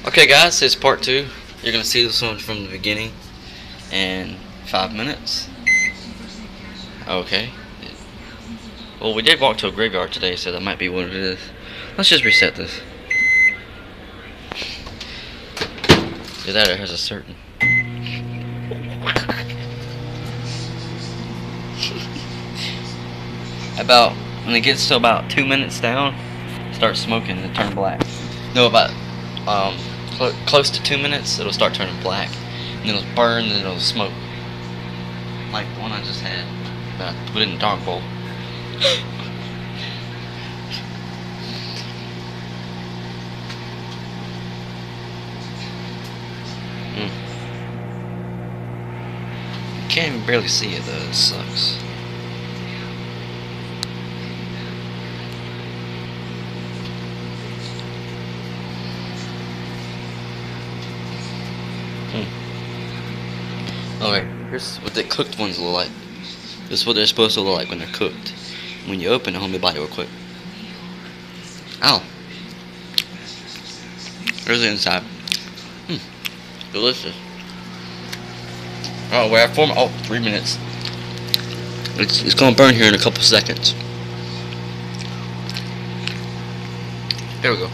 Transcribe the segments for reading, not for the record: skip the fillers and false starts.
Okay guys, it's part 2. You're going to see this one from the beginning in 5 minutes. Okay. Well, we did walk to a graveyard today, so that might be what it is. Let's just reset this. Yeah, that it has a certain. About, when it gets to about 2 minutes down, start smoking and turn black. No, about close to 2 minutes, it'll start turning black, and it'll burn, and it'll smoke, like the one I just had. But I put it in a dark bowl. Can't even barely see it though. It sucks. Alright, here's what the cooked ones look like. This is what they're supposed to look like when they're cooked. When you open it, hold me body real quick. Ow. There's the inside. Delicious. Oh, we're at 3 minutes. It's gonna burn here in a couple seconds. There we go.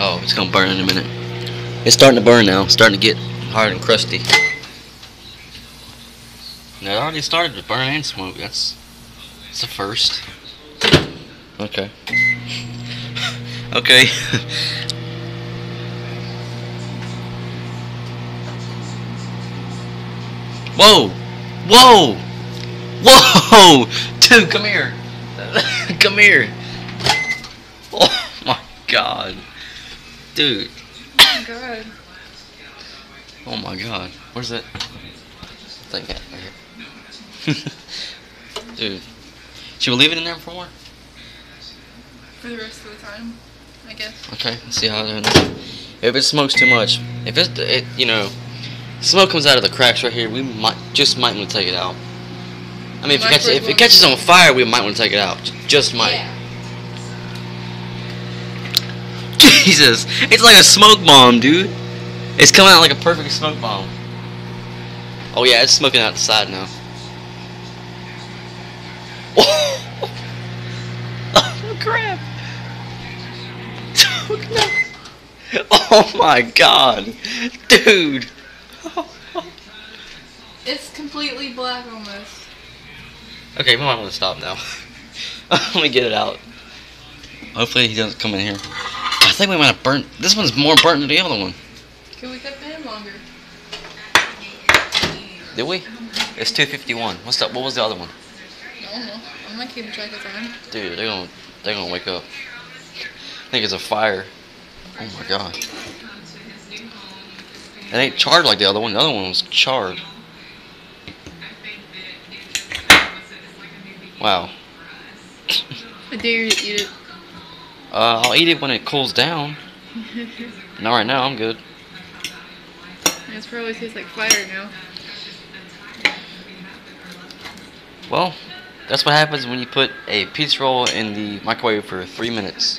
Oh, it's gonna burn in a minute. It's starting to burn now. It's starting to get hard and crusty. And it already started to burn and smoke. That's the first. Okay. Okay. Whoa! Whoa! Whoa! Dude, come here. Come here. Oh my god. Dude. Oh my god. Oh my god. Where's that thing at? Right here. Dude. Should we leave it in there for more? For the rest of the time, I guess. Okay, let's see how it is. If it smokes too much, if you know, smoke comes out of the cracks right here, we might want to take it out. I mean, if it catches on fire, we might want to take it out. Just might. Yeah. Jesus, it's like a smoke bomb, dude. It's coming out like a perfect smoke bomb. Oh yeah, it's smoking out the side now. Oh crap! Oh my god, dude! It's completely black almost. Okay, we might want to stop now. Let me get it out. Hopefully he doesn't come in here. I think we might have burnt. This one's more burnt than the other one. Can we cut the end longer? Did we? It's 2:51. What was the other one? I don't know. I'm not keeping track of time. Dude, they're gonna wake up. I think it's a fire. Oh my god. It ain't charred like the other one. The other one was charred. Wow. I dare you to eat it. I'll eat it when it cools down. Not right now, I'm good. It probably tastes like fire now. Well, that's what happens when you put a pizza roll in the microwave for 3 minutes.